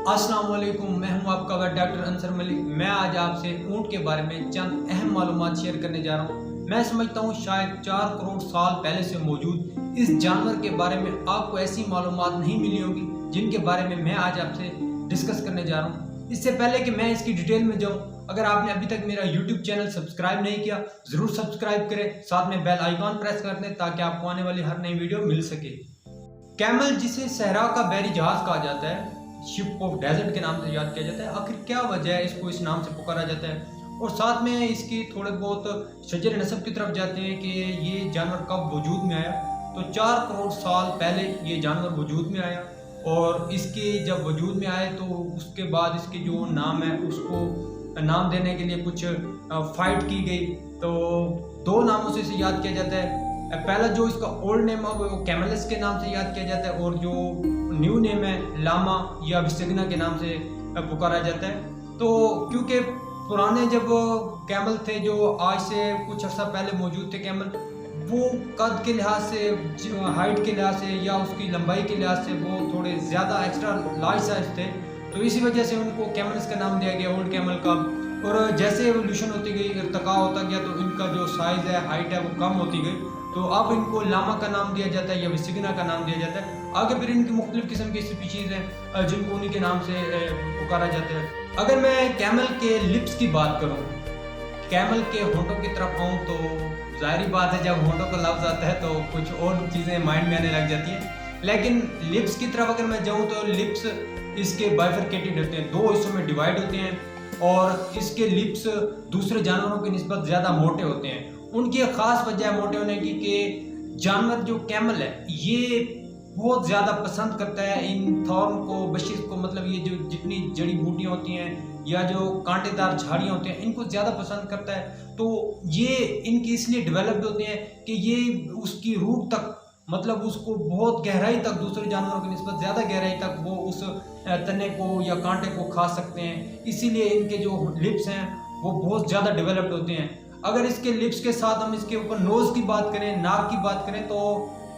अस्सलाम वालेकुम, मैं हूं आपका डॉक्टर अंसर मलिक। मैं आज आपसे ऊँट के बारे में चंद अहम मालूमात शेयर करने जा रहा हूं। मैं समझता हूं शायद 4 करोड़ साल पहले से मौजूद इस जानवर के बारे में आपको ऐसी मालूमात नहीं मिली होगी जिनके बारे में मैं आज आपसे डिस्कस करने जा रहा हूं। इससे पहले कि मैं इसकी डिटेल में जाऊं, अगर आपने अभी तक मेरा यूट्यूब चैनल सब्सक्राइब नहीं किया ज़रूर सब्सक्राइब करें, साथ में बेल आइकॉन प्रेस कर दें ताकि आपको आने वाली हर नई वीडियो मिल सके। कैमल, जिसे सहरा का बहरी जहाज कहा जाता है, शिप ऑफ डेजर्ट के नाम से याद किया जाता है, आखिर क्या वजह है इसको इस नाम से पुकारा जाता है? और साथ में इसकी थोड़े बहुत शजर नस्ब की तरफ जाते हैं कि ये जानवर कब वजूद में आया। तो 4 करोड़ साल पहले ये जानवर वजूद में आया और इसके जब वजूद में आए तो उसके बाद इसके जो नाम है उसको नाम देने के लिए कुछ फाइट की गई। तो 2 नामों से इसे याद किया जाता है। पहला जो इसका ओल्ड नेम है वो कैमलस के नाम से याद किया जाता है और जो न्यू नेम है लामा या विस्टिग्ना के नाम से पुकारा जाता है। तो क्योंकि पुराने जब कैमल थे जो आज से कुछ अर्सा पहले मौजूद थे कैमल, वो कद के लिहाज से, हाइट के लिहाज से या उसकी लंबाई के लिहाज से वो थोड़े ज़्यादा एक्स्ट्रा लार्ज साइज थे, तो इसी वजह से उनको कैमल्स का नाम दिया गया, ओल्ड कैमल का। और जैसे एवोल्यूशन होती गई, इर्तिका होता गया, तो इनका जो साइज़ है, हाइट है, वो कम होती गई, तो अब इनको लामा का नाम दिया जाता है या विस्टिग्ना का नाम दिया जाता है। आगे फिर इनकी मुख्तलिफ किस्म की स्पीशीज़ हैं जिनको उन्हीं के नाम से पुकारा जाता है। अगर मैं कैमल के लिप्स की बात करूँ, कैमल के होंठों की तरफ आऊँ, तो ज़ाहिरी बात है जब होंठों का लफ्ज़ आता है तो कुछ और चीज़ें माइंड में आने लग जाती हैं। लेकिन लिप्स की तरफ अगर मैं जाऊँ तो लिप्स इसके बाइफरकेटेड होते हैं, 2 हिस्सों में डिवाइड होते हैं और इसके लिप्स दूसरे जानवरों की निस्बत ज़्यादा मोटे होते हैं। उनकी एक ख़ास वजह मोटे होने की कि जानवर जो कैमल है ये बहुत ज़्यादा पसंद करता है इन थॉर्न को, बशिश को, मतलब ये जो जितनी जड़ी बूटियाँ होती हैं या जो कांटेदार झाड़ियाँ होती हैं इनको ज़्यादा पसंद करता है। तो ये इनकी इसलिए डेवलप्ड होते हैं कि ये उसकी रूट तक, मतलब उसको बहुत गहराई तक, दूसरे जानवरों की निस्बत ज़्यादा गहराई तक वो उस तने को या कांटे को खा सकते हैं। इसीलिए इनके जो लिप्स हैं वो बहुत ज़्यादा डेवलप्ड होते हैं। अगर इसके लिप्स के साथ हम इसके ऊपर नोज़ की बात करें, नाक की बात करें, तो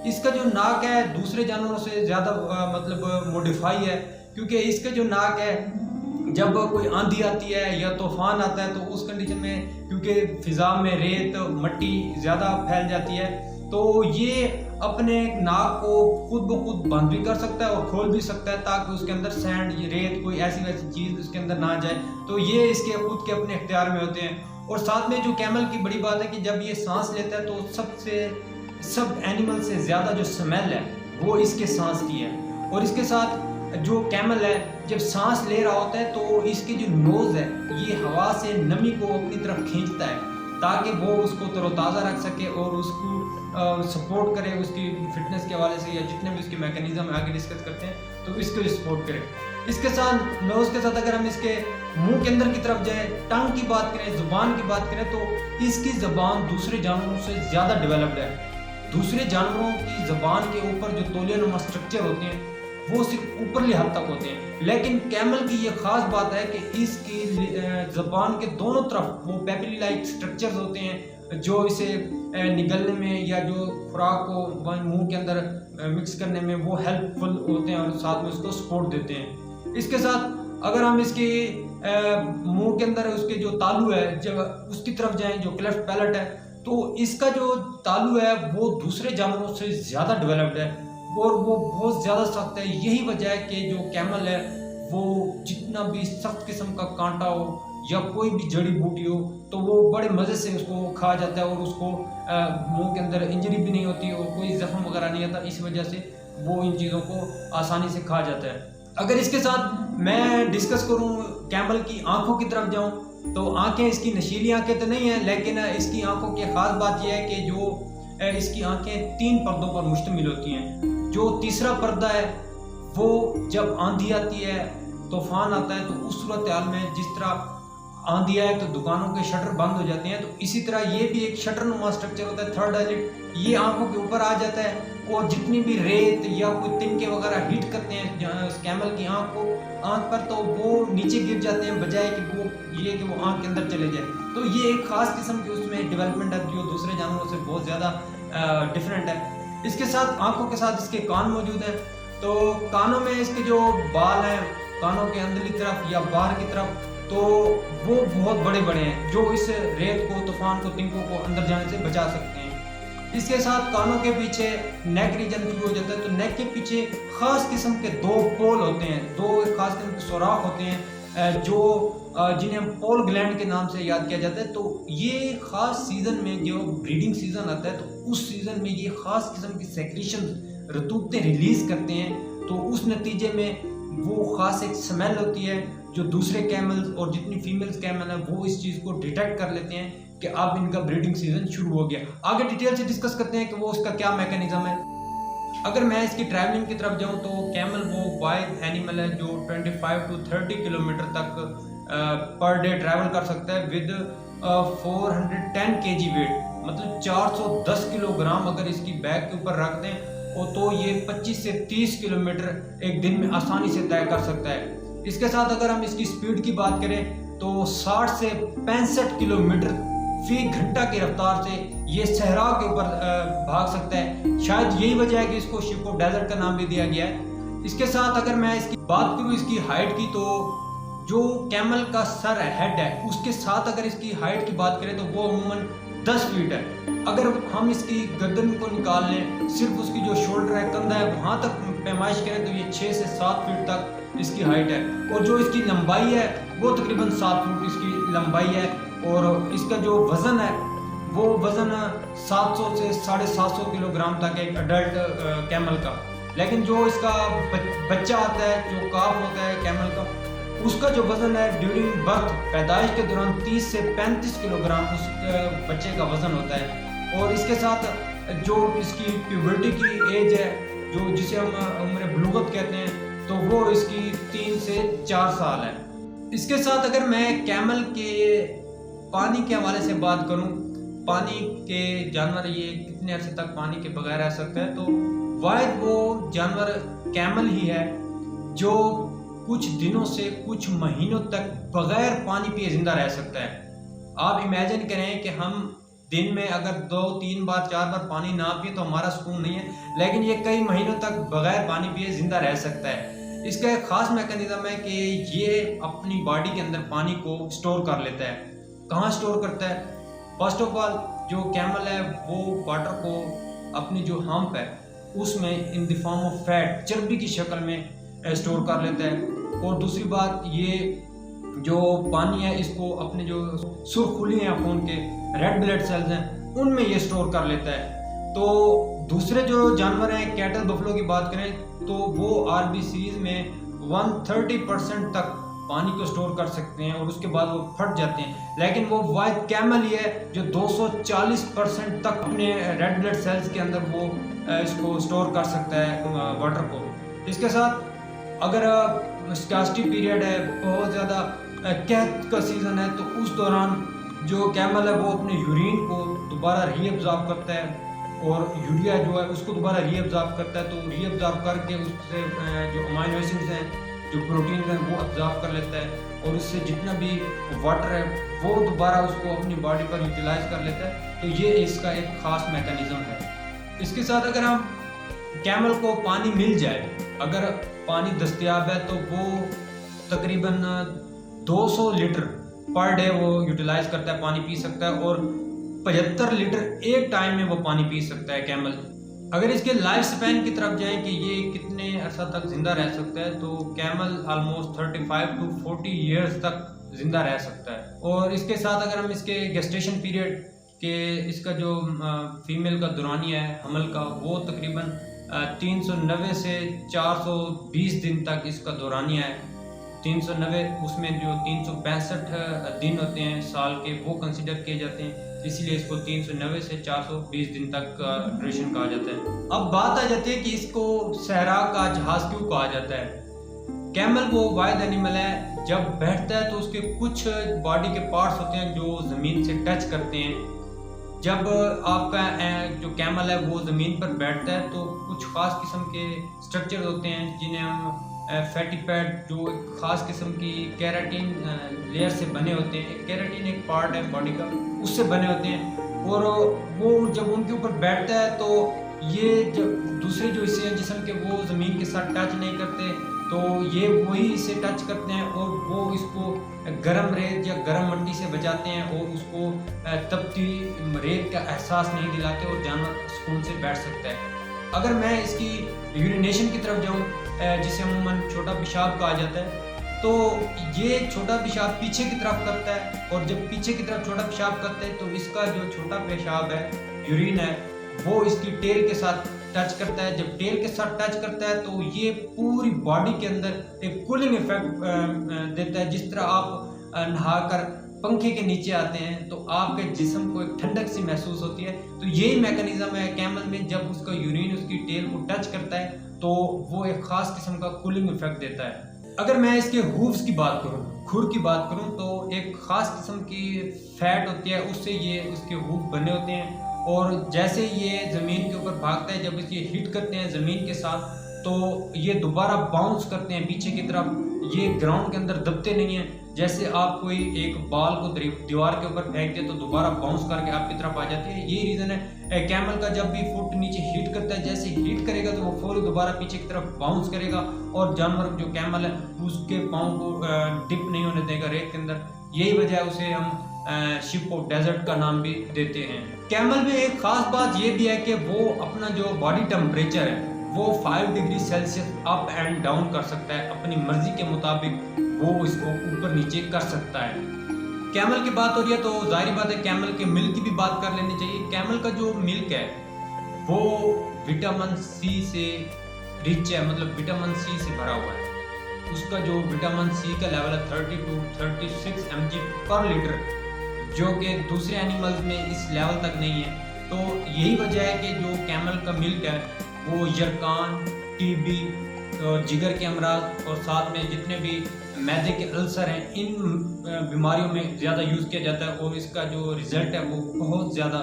इसका जो नाक है दूसरे जानवरों से ज़्यादा मतलब मॉडिफाई है, क्योंकि इसका जो नाक है जब कोई आंधी आती है या तूफान आता है तो उस कंडीशन में, क्योंकि फ़िज़ा में रेत मट्टी ज़्यादा फैल जाती है, तो ये अपने नाक को खुद ब खुद बंद भी कर सकता है और खोल भी सकता है ताकि उसके अंदर सैंड, रेत, कोई ऐसी वैसी चीज़ उसके अंदर ना जाए। तो ये इसके खुद के अपने इख्तियार में होते हैं। और साथ में जो कैमल की बड़ी बात है कि जब ये सांस लेता है तो सब एनिमल से ज़्यादा जो स्मेल है वो इसके सांस की है। और इसके साथ जो कैमल है जब सांस ले रहा होता है तो इसकी जो नोज़ है ये हवा से नमी को अपनी तरफ खींचता है ताकि वो उसको तरोताज़ा रख सके और उसको सपोर्ट करे उसकी फिटनेस के हवाले से, या जितने भी उसके मैकेनिज्म आगे डिस्कस करते हैं तो इसको सपोर्ट करे। इसके साथ नोज़ के साथ अगर हम इसके मुंह के अंदर की तरफ जाए, टंग की बात करें, ज़ुबान की बात करें, तो इसकी ज़बान दूसरे जानवरों से ज़्यादा डेवलप्ड है। दूसरे जानवरों की ज़बान के ऊपर जो तौलिया स्ट्रक्चर होते हैं वो सिर्फ ऊपरली हद तक होते हैं, लेकिन कैमल की ये ख़ास बात है कि इसकी ज़बान के दोनों तरफ वो पेपिली लाइक स्ट्रक्चर्स होते हैं जो इसे निगलने में या जो खुराक को मुंह के अंदर मिक्स करने में वो हेल्पफुल होते हैं और साथ में उसको सपोर्ट देते हैं। इसके साथ अगर हम इसके मुंह के अंदर उसके जो तालू है जब उसकी तरफ जाएं, जो क्लेफ्ट पैलेट है, तो इसका जो तालू है वो दूसरे जानवरों से ज़्यादा डेवलप्ड है और वो बहुत ज़्यादा सख्त है। यही वजह है कि जो कैमल है वो जितना भी सख्त किस्म का कांटा हो या कोई भी जड़ी बूटी हो तो वो बड़े मज़े से उसको खा जाता है और उसको मुंह के अंदर इंजरी भी नहीं होती और कोई ज़ख्म वगैरह नहीं आता। इस वजह से वो इन चीज़ों को आसानी से खा जाता है। अगर इसके साथ मैं डिस्कस करूं कैमल की आंखों की तरफ जाऊं तो आंखें इसकी नशीली आंखें तो नहीं हैं, लेकिन इसकी आंखों की ख़ास बात यह है कि जो इसकी आंखें 3 पर्दों पर मुश्तमिल होती हैं। जो तीसरा पर्दा है वो जब आंधी आती है, तूफान आता है, तो उस सूरत हाल में जिस तरह आंधी आए तो दुकानों के शटर बंद हो जाते हैं, तो इसी तरह ये भी एक शटर नुमा स्ट्रक्चर होता है, थर्ड आईलिड, ये आंखों के ऊपर आ जाता है और जितनी भी रेत या कोई तिनके वगैरह हिट करते हैं कैमल की आंख पर तो वो नीचे गिर जाते हैं बजाय कि वो आंख के अंदर चले जाए। तो ये एक ख़ास किस्म की उसमें डेवलपमेंट है जो दूसरे जानवरों से बहुत ज़्यादा डिफरेंट है। इसके साथ आंखों के साथ इसके कान मौजूद हैं, तो कानों में इसके जो बाल हैं کانوں کے اندرلی طرف یا باہر کی طرف، تو وہ بہت بڑے بڑے ہیں جو اس ریت کو، طوفان کو، تنکوں کو اندر جانے سے بچا سکتے ہیں۔ اس کے ساتھ کانوں کے پیچھے نیک ریجن شروع ہو جاتا ہے، تو نیک کے پیچھے خاص قسم کے 2 پول ہوتے ہیں، 2 خاص قسم کے سوراخ ہوتے ہیں جو جنہیں ہم پول گلینڈ کے نام سے یاد کیا جاتا ہے۔ تو یہ خاص سیزن میں جو بریڈنگ سیزن آتا ہے، تو اس سیزن میں یہ خاص قسم کی سیکریشن رطوبتیں ریلیز کرتے ہیں، تو اس نتیجے میں وہ خاص ایک سمیل ہوتی ہے جو دوسرے کیملز اور جتنی فیمیلز کیمل ہیں وہ اس چیز کو ڈیٹیکٹ کر لیتے ہیں کہ اب ان کا بریڈنگ سیزن شروع ہو گیا۔ آگے ڈیٹیل سے ڈسکس کرتے ہیں کہ وہ اس کا کیا میکینزم ہے۔ اگر میں اس کی ٹریولنگ کی طرف جاؤں تو کیمل وہ واحد اینیمل ہے جو 25 to 30 کلومیٹر تک پر ڈے ٹریول کر سکتا ہے ود 410 kg ویٹ، مطلب 410 کلو گرام اگر اس کی بیک کے اوپر رکھ دیں تو یہ 25 سے 30 کلومیٹر ایک دن میں آسانی سے طے کر سکتا ہے۔ اس کے ساتھ اگر ہم اس کی سپیڈ کی بات کریں تو 60 سے 65 کلومیٹر فی گھنٹہ کی رفتار سے یہ صحرا کے اوپر بھاگ سکتا ہے۔ شاید یہی وجہ ہے کہ اس کو شپ آف ڈیزرٹ کا نام بھی دیا گیا ہے۔ اس کے ساتھ اگر میں اس کی بات کروں اس کی ہائٹ کی، تو جو کیمل کا سر ہیڈ ہے اس کے ساتھ اگر اس کی ہائٹ کی بات کریں تو وہ عموماً 10 فیٹ ہے۔ اگر ہم اس کی گردن کو نکال لیں، صرف اس کی جو شولڈر ہے، کندھا ہے، وہاں تک پیمائش کریں تو یہ 6 سے 7 فیٹ تک اس کی ہائٹ ہے، اور جو اس کی لمبائی ہے وہ تقریباً 7 فٹ اس کی لمبائی ہے، اور اس کا جو وزن ہے وہ وزن 700 سے 750 کلو گرام تک ہے ایک اڈلٹ کیمل کا۔ لیکن جو اس کا بچہ آتا ہے، جو کاف ہوتا ہے کیمل کا، اس کا جو وزن ہے ڈیورنگ برتھ، پیدائش کے دوران 30 سے 35 کلو گرام اس بچے کا وزن ہوتا ہے۔ اور اس کے ساتھ جو اس کی پیوبرٹی کی ایج ہے، جو جسے ہم عمر بلوغت کہتے ہیں، تو وہ اس کی 3 سے 4 سال ہے۔ اس کے ساتھ اگر میں کیمل کے پانی کے حوالے سے بات کروں، پانی کے جانور یہ کتنے عرصے تک پانی کے بغیر رہ سکتا ہے، تو واحد وہ جانور کیمل ہی ہے جو کچھ دنوں سے کچھ مہینوں تک بغیر پانی پیے زندہ رہ سکتا ہے۔ آپ امیجن کریں کہ ہم دن میں اگر 2 3 بار 4 بار پانی نہ پیے تو ہمارا سکون نہیں ہے، لیکن یہ کئی مہینوں تک بغیر پانی پیے زندہ رہ سکتا ہے۔ اس کا ایک خاص میکانزم ہے کہ یہ اپنی باڈی کے اندر پانی کو سٹور کر لیتا ہے۔ کہاں سٹور کرتا ہے؟ فرسٹ آف آل جو کیمل ہے وہ واٹر کو اپنی جو ہمپ ہے اس میں ان دی فارم آف فیٹ، چربی کی شکل میں سٹور کر لیتا ہے، اور دوسری بات یہ جو پانی ہے اس کو اپنے جو سرخ خلی ہیں خون کے ریڈ بلڈ سیلز ہیں ان میں یہ سٹور کر لیتا ہے۔ تو دوسرے جو جانور ہیں کیٹل بفلو کی بات کریں تو وہ آر بی سیز میں 130% تک پانی کو سٹور کر سکتے ہیں، اور اس کے بعد وہ پھٹ جاتے ہیں، لیکن وہ واحد کیمل ہی ہے جو 240% تک اپنے ریڈ بلڈ سیلز کے اندر وہ اس کو سٹور کر سکتا ہے واٹر کو۔ اس کے ساتھ اگر اسکاسٹی پیریڈ ہے، بہت زیادہ قحط کا سیزن ہے، تو اس دوران جو کیمل ہے وہ اپنے یورین کو دوبارہ ری ایبزارب کرتا ہے، اور یوریا جو ہے اس کو دوبارہ ری ایبزارب کرتا ہے، تو ری ایبزارب کر کے اس سے جو امائنو ایسڈز ہیں، جو پروٹین ہیں وہ ایبزارب کر لیتا ہے، اور اس سے جتنا بھی واٹر ہے وہ دوبارہ اس کو اپنی باڈی پر یوٹیلائز کر لیتا ہے۔ تو یہ اس کا ایک خاص میکانزم ہے۔ اس کے ساتھ اگر ہم کیمل کو پانی مل جائے، اگر پانی دستیاب ہے، تو وہ تقریباً 200 لیٹر پر ڈے وہ یوٹیلائز کرتا ہے، پانی پی سکتا ہے، اور 75 لیٹر ایک ٹائم میں وہ پانی پی سکتا ہے کیمل۔ اگر اس کے لائف سپین کی طرف جائیں کہ یہ کتنے عرصہ تک زندہ رہ سکتا ہے، تو کیمل آلموسٹ 35 to 40 ایئرز تک زندہ رہ سکتا ہے۔ اور اس کے ساتھ اگر ہم اس کے گیسٹیشن پیریڈ کہ اس کا جو فیمیل کا دورانیہ ہے حمل کا، وہ تقریباً 390 سے 420 دن تک اس کا دورانیہ ہے۔ 390 اس میں جو 365 دن ہوتے ہیں سال کے وہ کنسیڈر کیے جاتے ہیں، اسی لیے اس کو 390 سے 420 دن تک کا ڈیوریشن کہا جاتا ہے۔ اب بات آ جاتی ہے کہ اس کو صحرا کا جہاز کیوں کہا جاتا ہے۔ کیمل وہ واحد اینیمل ہے جب بیٹھتا ہے تو اس کے کچھ باڈی کے پارٹس ہوتے ہیں جو زمین سے ٹچ کرتے ہیں۔ جب آپ کا جو کیمل ہے وہ زمین پر بیٹھتا ہے تو کچھ خاص قسم کے سٹرکچر ہوتے ہیں جنہیں ہم فیٹی پیڈ، جو ایک خاص قسم کی کیراٹین لیئر سے بنے ہوتے ہیں۔ کیراٹین ایک پارٹ ہے باڈی کا، اس سے بنے ہوتے ہیں، اور وہ جب ان کے اوپر بیٹھتا ہے تو یہ جب دوسرے جو حصے ہیں جسم کے وہ زمین کے ساتھ ٹچ نہیں کرتے، तो ये वही इसे टच करते हैं और वो इसको गर्म रेत या गर्म मट्टी से बचाते हैं और उसको तपती रेत का एहसास नहीं दिलाते और जानवर सुकून से बैठ सकता है। अगर मैं इसकी यूरिनेशन की तरफ जाऊँ जिसे अमूमन छोटा पेशाब कहा जाता है, तो ये छोटा पेशाब पीछे की तरफ करता है और जब पीछे की तरफ छोटा पेशाब करता है तो इसका जो छोटा पेशाब है, यूरिन है, वो इसकी टेल के साथ टच करता है। जब टेल के साथ टच करता है तो ये पूरी बॉडी के अंदर एक कूलिंग इफेक्ट देता है। जिस तरह आप नहाकर पंखे के नीचे आते हैं तो आपके जिस्म को एक ठंडक सी महसूस होती है, तो यही मैकेनिज्म है कैमल में। जब उसका यूरिन उसकी टेल को टच करता है तो वो एक खास किस्म का कूलिंग इफेक्ट देता है। अगर मैं इसके हूफ्स की बात करूं, खुर की बात करूं, तो एक खास किस्म की फैट होती है, उससे ये उसके हूफ बने होते हैं और जैसे ये ज़मीन के ऊपर भागता है, जब इसके हिट करते हैं ज़मीन के साथ तो ये दोबारा बाउंस करते हैं पीछे की तरफ। ये ग्राउंड के अंदर दबते नहीं हैं। जैसे आप कोई एक बॉल को दीवार के ऊपर फेंकते तो दोबारा बाउंस करके आपकी तरफ आ जाती है। यही रीज़न है कैमल का, जब भी फुट नीचे हिट करता है, जैसे हिट करेगा तो वो फौरी दोबारा पीछे की तरफ बाउंस करेगा और जानवर जो कैमल है उसके पाँव को डिप नहीं होने देगा रेत के अंदर। यही वजह है उसे हम शिप ऑफ डेजर्ट का नाम भी देते हैं। कैमल में एक खास बात ये भी है कि वो अपना जो बॉडी टेम्परेचर है वो 5 degree Celsius up and down कर सकता है। अपनी मर्जी के मुताबिक वो इसको ऊपर नीचे कर सकता है। कैमल की बात हो रही है तो जाहिर बात है कैमल के मिल्क की भी बात कर लेनी चाहिए। कैमल का जो मिल्क है वो विटामिन सी से रिच है, मतलब विटामिन सी से भरा हुआ है। उसका जो विटामिन सी का लेवल है 30 to 36 mg पर लीटर, जो कि दूसरे एनिमल्स में इस लेवल तक नहीं है। तो यही वजह है कि जो कैमल का मिल्क है वो यरकान, टीबी और जिगर के अमराज और साथ में जितने भी मैदे के अल्सर हैं, इन बीमारियों में ज़्यादा यूज़ किया जाता है और इसका जो रिज़ल्ट है वो बहुत ज़्यादा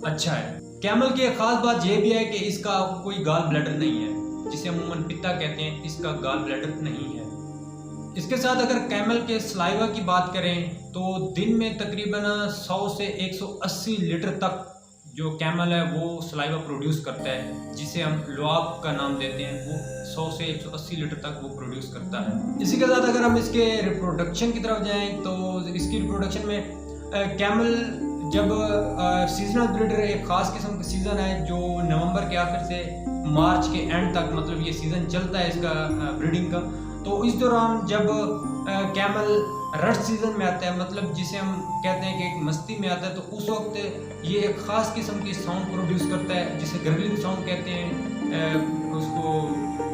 अच्छा है। कैमल की एक ख़ास बात यह भी है कि इसका कोई गाल ब्लैडर नहीं है, जिसे अमूमन पित्ता कहते हैं, इसका गाल ब्लैडर नहीं है। इसके साथ अगर कैमल के सलाइवा की बात करें तो दिन में तकरीबन 100 से 180 लीटर तक जो कैमल है वो सलाइवा प्रोड्यूस करता है, जिसे हम लुआब का नाम देते हैं। वो 100 से 180 लीटर तक वो प्रोड्यूस करता है। इसी के साथ अगर हम इसके रिप्रोडक्शन की तरफ जाएं तो इसकी रिप्रोडक्शन में कैमल जब सीजनल ब्रीडर, एक ख़ास किस्म का सीज़न है जो नवंबर के आखिर से मार्च के एंड तक, मतलब ये सीज़न चलता है इसका ब्रीडिंग का। तो इस दौरान जब कैमल रश सीज़न में आता है, मतलब जिसे हम कहते हैं कि एक मस्ती में आता है, तो उस वक्त ये एक ख़ास किस्म की साउंड प्रोड्यूस करता है जिसे गर्गलिंग साउंड कहते हैं। उसको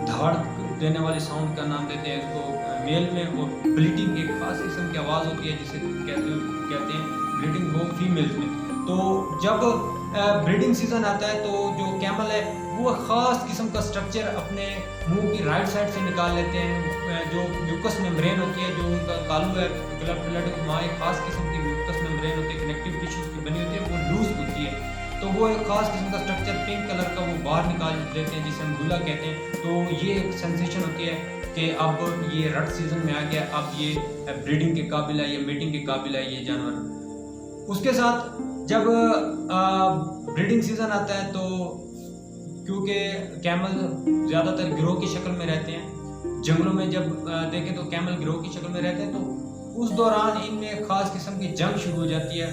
धाड़ देने वाली साउंड का नाम देते हैं इसको मेल में, और ब्लीटिंग एक ख़ास किस्म की आवाज़ होती है जिसे कहते हैं ब्लीडिंग वो फीमेल्स में। तो जब ब्रीडिंग सीज़न आता है तो जो कैमल है वो ख़ास किस्म का स्ट्रक्चर अपने मुंह की राइट साइड से निकाल लेते हैं। जो म्यूकस मेम्ब्रेन होती है, जो उनका तालु है ब्लड वहाँ एक ख़ास किस्म की म्यूकस मेम्ब्रेन होती है, कनेक्टिव टिश्यूज़ की बनी होती है, वो लूज होती है। तो वो एक ख़ास किस्म का स्ट्रक्चर पिंक कलर का वो बाहर निकाल देते हैं जिसे हम गुला कहते हैं। तो ये एक सेंसेशन होती है कि अब ये रट सीज़न में आ गया, अब ये ब्रीडिंग के काबिल है, ये मीटिंग के काबिल है ये जानवर। उसके साथ जब ब्रीडिंग सीज़न आता है तो क्योंकि कैमल ज़्यादातर गिरोह की शक्ल में रहते हैं, जंगलों में जब देखें तो कैमल गिरोह की शक्ल में रहते हैं, तो उस दौरान इनमें एक ख़ास किस्म की जंग शुरू हो जाती है।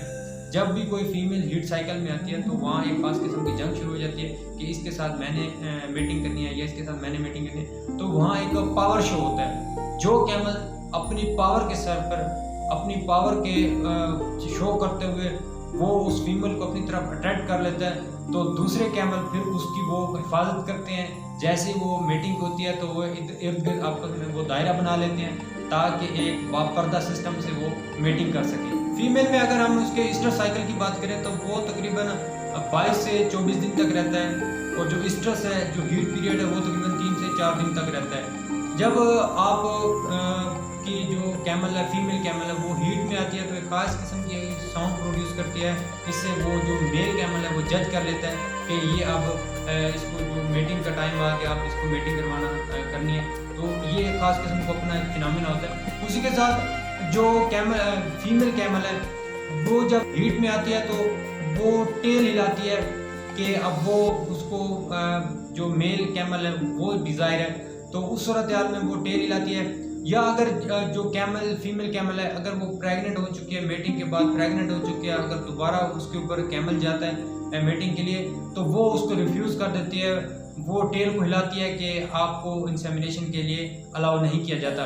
जब भी कोई फीमेल हीट साइकिल में आती है तो वहाँ एक ख़ास किस्म की जंग शुरू हो जाती है कि इसके साथ मैंने मीटिंग करनी है या इसके साथ मैंने मीटिंग करनी है। तो वहाँ एक पावर शो होता है, जो कैमल अपनी पावर के सर पर अपनी पावर के शो करते हुए वो उस फीमेल को अपनी तरफ अट्रैक्ट कर लेता है। तो दूसरे कैमल फिर उसकी वो हिफाजत करते हैं। जैसे वो मीटिंग होती है तो वो इर्द गिर्द आपस में वो दायरा बना लेते हैं ताकि एक बापर्दा सिस्टम से वो मीटिंग कर सके। फीमेल में अगर हम उसके ईस्टर साइकिल की बात करें तो वो तकरीबन 22 से 24 दिन तक रहता है, और जो ईस्टर्स है, जो हीट पीरियड है, वो तकरीबन 3 से 4 दिन तक रहता है। जब आप की जो कैमल है, फीमेल कैमल है, वो हीट में आती है तो एक खास किस्म की साउंड प्रोड्यूस करती है। इससे वो जो मेल कैमल है वो जज कर लेता है कि ये अब इसको जो मीटिंग का टाइम आ गया, आप इसको मीटिंग करनी है। तो ये एक खास किस्म का अपना एक फिनोमेना होता है। उसी के साथ जो फीमेल कैमल है वो जब हीट में आती है तो वो टेल हिलाती है कि अब वो उसको जो मेल कैमल है वो डिज़ायर है तो उस सूरत हाल में वो टेल हिलाती है। या अगर जो कैमल फीमेल कैमल है, अगर वो प्रेग्नेंट हो चुकी है, मेटिंग के बाद प्रेग्नेंट हो चुकी है, अगर दोबारा उसके ऊपर कैमल जाता है मेटिंग के लिए तो वो उसको रिफ्यूज़ कर देती है, वो टेल को हिलाती है कि आपको इंसेमिनेशन के लिए अलाउ नहीं किया जाता।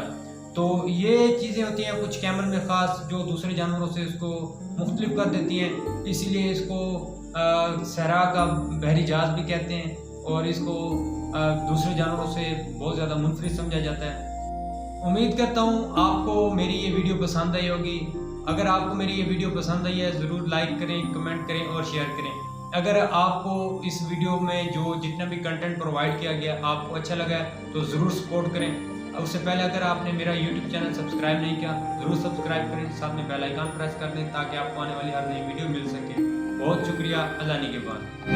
तो ये चीज़ें होती हैं कुछ कैमल में ख़ास जो दूसरे जानवरों से इसको मुख्तलिफ कर देती हैं, इसीलिए इसको सहरा का बहरी जहाज़ भी कहते हैं और इसको दूसरे जानवरों से बहुत ज़्यादा मुनफरिद समझा जाता है। उम्मीद करता हूँ आपको मेरी ये वीडियो पसंद आई होगी। अगर आपको मेरी ये वीडियो पसंद आई है ज़रूर लाइक करें, कमेंट करें और शेयर करें। अगर आपको इस वीडियो में जो जितना भी कंटेंट प्रोवाइड किया गया आपको अच्छा लगा है तो ज़रूर सपोर्ट करें। उससे पहले अगर आपने मेरा YouTube चैनल सब्सक्राइब नहीं किया ज़रूर सब्सक्राइब करें, साथ में बेल आइकन प्रेस कर दें ताकि आपको आने वाली हर नई वीडियो मिल सके। बहुत शुक्रिया, अल्लाह निगहबान।